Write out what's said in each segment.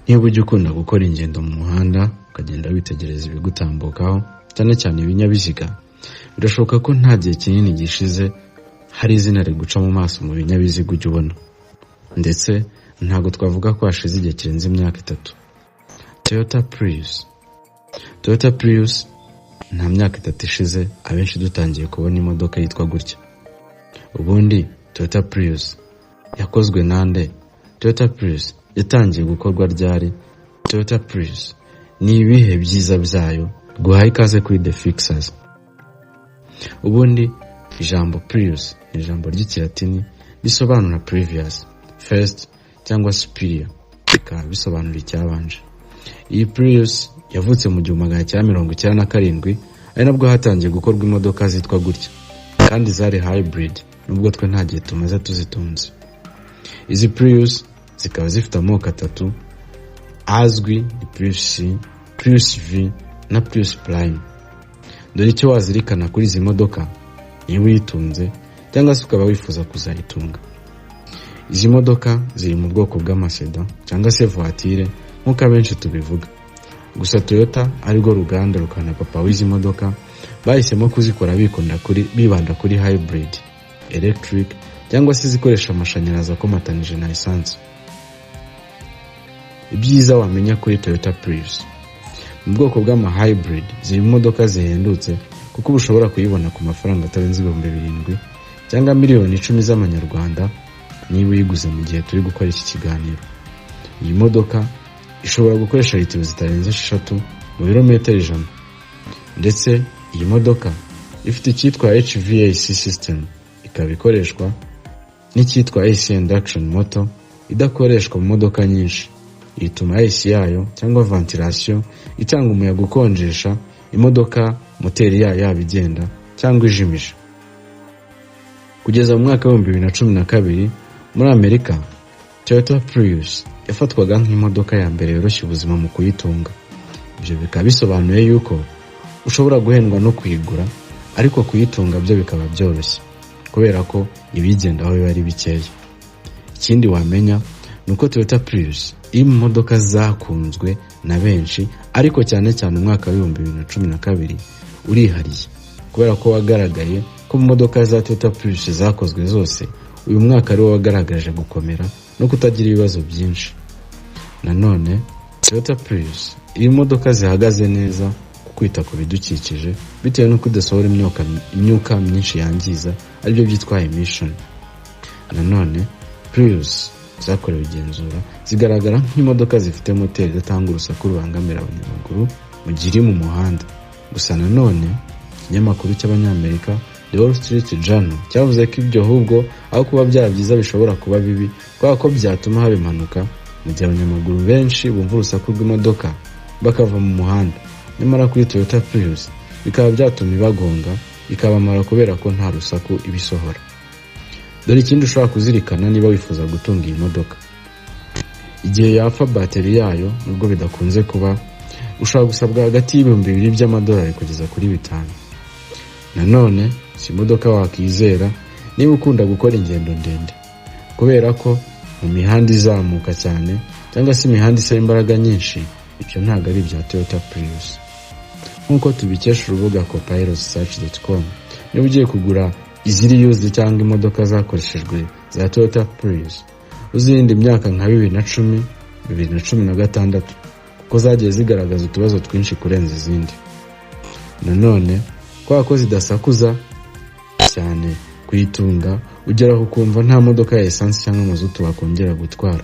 Niba ujya ukunda gukora ingendo mu muhanda ukagenda witegereza ibigutambukaho cyane cyane ibinyabiziga, birashoboka ko nta gihe kinini gishize hari izina riguca mu maso mu binyabiziga ujya ubona, ndetse ntabwo twavuga ko hashize igihe kirenze imyaka 3. Toyota Prius. Toyota Prius nta myaka 3 ishize abenshi dutangiye kubona imodoka yitwa gutya. Ubundi Toyota Prius yakozwe nande? Toyota Prius yatangiye gukorwa ryari? Toyota Prius ni ibihe byiza byayo? Guhaye ikaze kuri The Fixers. Ubundi ijambo Prius ni ijambo ry'ikilatini bisobanura previous, first cyangwa superior, bikaba bisobanura icyabanje. Iyi Prius yavutse mu 1997, ari nabwo hatangiye gukorwa imodoka zitwa gutya, kandi zari hybrid nubwo twe nta gihe tumaze tuzitunze. Izi Prius zikaba zifite amoko 3 azwi: ni Prius C, Prius V na Prius Prime. Dore icyo wazirikana kuri izi modoka niba uyitunze cyangwa se ukaba wifuza kuzayitunga. Izi modoka ziri mu bwoko bw'amaseda cyangwa se voiture nk'uko abenshi tubivuga. Gusa Toyota arirwo ruganda rukana papa w'izi modoka bahisemo kuzikora bibanda kuri hybrid, electric cyangwa se zikoresha amashanyarazi akomatanije na essence. Ibyiza wamenya kuri Toyota Prius: mu bwoko bw'ama hybrid ziri mu modoka zihendutse kuko ushobora kuyibona ku mafaranga atarenze 7,000 cyangwa miliyoni 10 z'amanyarwanda niba uyiguze mu gihe turi gukora iki kiganiro. Iyi modoka ishobora gukoresha litiro zitarenze 6 mu birometero 100, ndetse iyi modoka ifite icyitwa HVAC system, ikaba ikoreshwa n'icyitwa AC induction motor idakoreshwa mu modoka nyinshi. Ituma AC yayo cyangwa ventilation itanga umuyaga ukonjesha imodoka moteri yayo yabigenda cyangwa ijimije. Kugeza mu mwaka wa 2012 muri Amerika, Toyota Prius yafatwaga nk'imodoka ya mbere yoroshye ubuzima mu kuyitunga. Ibyo bikaba bisobanuye yuko ushobora guhendwa no kuyigura, ariko kuyitunga byo bikaba byoroshye kubera ko ibigendaho biba ari bikeya. Ikindi wamenya nuko Toyota Prius iri mu modoka zakunzwe na benshi, ariko cyane cyane umwaka wa 2012 urihariye kubera ko wagaragaye ko mu modoka za Toyota Prius zakozwe zose uyu mwaka ari wagaragaje gukomera no kutagira ibibazo byinshi. Nanone Toyota Prius iri modoka zihagaze neza ku kwita ku bidukikije bitewe no kudasohora imyuka myinshi yangiza, aribyo byitwa emission. Nanone Prius zakorewe igenzura zigaragara nk'imodoka zifite moteri idatanga urusaku rubangamira abanyamaguru mu gihe iri mu muhanda. Gusa nanone ikinyamakuru cy'abanyamerika The Wall Street Journal cyavuze ko ibyo ahubwo aho kuba byaba byiza bishobora kuba bibi, kubera ko byatuma haba impanuka mu gihe abanyamaguru benshi bumva urusaku rw'imodoka bakava mu muhanda. Nyamara kuri Toyota Prius bikaba byatuma ibagonga ikabamara kubera ko nta rusaku ibisohora. Dore ikindi ushobora kuzirikana niba wifuza gutunga iyi modoka: igihe yapfa bateri yayo nubwo bidakunze kuba, ushobora gusabwa hagati $2,000 by'amadolari kugeza kuri 5. Nanone si imodoka wakizera niba ukunda gukora ingendo ndende, kubera ko mu mihanda izamuka cyane cyangwa se imihanda isaba imbaraga nyinshi, ibyo ntabwo ari ibya Toyota Prius. Nk'uko tubikesha urubuga copilotsearch.com, niba ugiye kugura iziri used cyangwa imodoka zakoreshejwe za Toyota Prius, uzirinde imyaka nka 2010, 2016 kuko zagiye zigaragaza utubazo twinshi kurenza izindi. Nanone kwa ko zidasakuza cyane kuyitunga, ugeraho ukumva nta modoka ya essence cyangwa amazutu wakongera gutwara.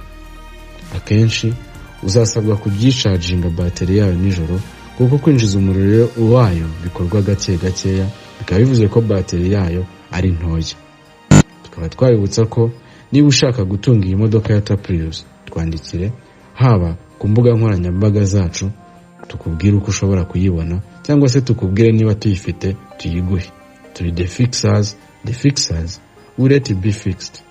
Akenshi uzasabwa kubyicharginga bateri yayo nijoro kuko kwinjiza umuriro wayo bikorwa gakeya, bikaba bivuze ko bateri yayo ari ntoya. Tukaba twabibutsa ko niba ushaka gutunga iyi modoka ya Toyota Prius, twandikire haba ku mbuga nkoranyambaga zacu tukubwire uko ushobora kuyibona, cyangwa se tukubwire niba tuyifite tuyiguhe. Turi The Fixers. The Fixers, we let it be fixed.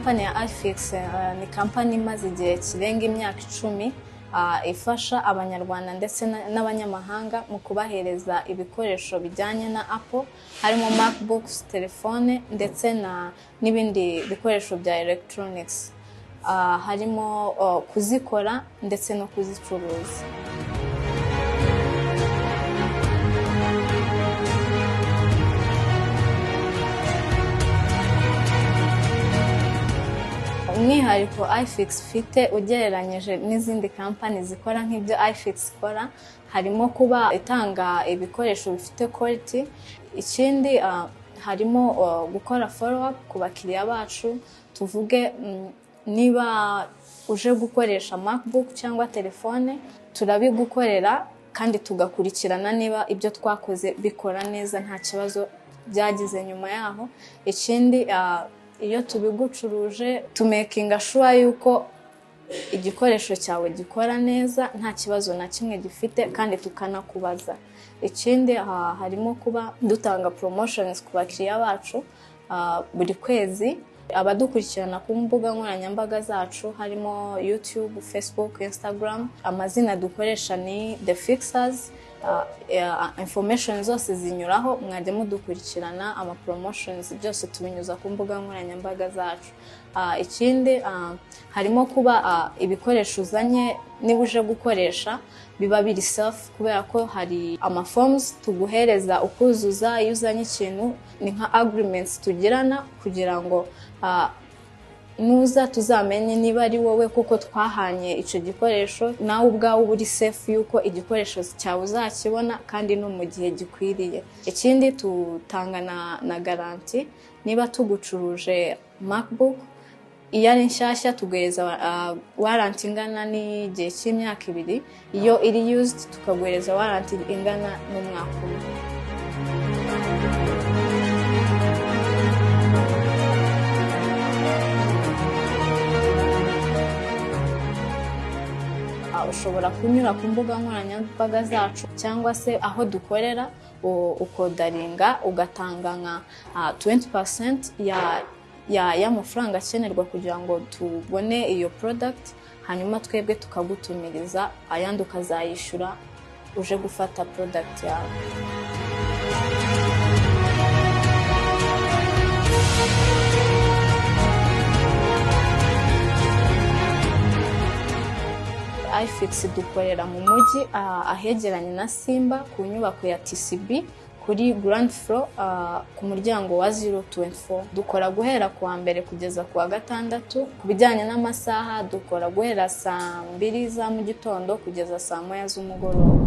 Kampani ya iFix ni kampani imaze igihe kirenga imyaka 10 ifasha abanyarwanda ndetse n'abanyamahanga mu kubahereza ibikoresho bijyanye na Apple, harimo MacBooks, telefone ndetse n'ibindi bikoresho bya electronics, harimo kuzikora ndetse no kuzicuruza. Umwihariko iFix ifite ugereranyije n'izindi kampani zikora nk'ibyo iFix ikora, harimo kuba itanga ibikoresho bifite quality. Ikindi harimo gukora follow up ku bakiriya bacu. Tuvuge niba uje gukoresha MacBook cyangwa telefone, turabigukorera kandi tugakurikirana niba ibyo twakoze bikora neza nta kibazo byagize nyuma yaho. Ikindi iyo tubigucuruje tumakinga sure yuko igikoresho cyawe gikora neza nta kibazo na kimwe gifite kandi tukanakubaza. Ikindi harimo kuba dutanga promotions ku bakiriya bacu buri kwezi. Abadukurikirana ku mbuga nkoranyambaga zacu harimo YouTube, Facebook, Instagram. Amazina dukoresha ni The Fixers. Information zose zinyuraho, mwajya mudukurikirana. Ama promotions byose tubinyuza ku mbuga nkoranyambaga zacu. Ikindi harimo kuba ibikoresho uzanye niba uje gukoresha biba biri safe, kubera ko hari ama forms tuguhereza ukuzuza iyo uzanye ikintu, ni nka agreements tugirana kugira ngo nuza tuzamenye niba ari wowe kuko twahanye icyo gikoresho, nawe ubwawe uri safe yuko igikoresho cyawe uzakibona kandi no mu gihe gikwiriye. Ikindi tutanga na garanti. Niba tugucuruje MacBook iyo ari nshyashya tuguhereza warranty ingana n'igihe cy'imyaka 2. Iyo iri used tukaguhereza warranty ingana n'umwaka umwe. Ushobora kunyura ku mbuga nkoranyambaga zacu cyangwa se aho dukorera ukodaringa ugatanga nka 20% y'amafaranga akenerwa kugira ngo tubone iyo product, hanyuma twebwe tukagutumiriza ayandi ukazayishyura uje gufata product yawe. iFix dukorera mu mujyi ahegeranye na Simba ku nyubako ya TCB kuri ground floor ku muryango wa 024. Dukora guhera kuwa mbere kugeza kuwa gatandatu. Ku bijyanye n'amasaha dukora guhera saa 2 za mu gitondo kugeza saa 1 z'umugoroba.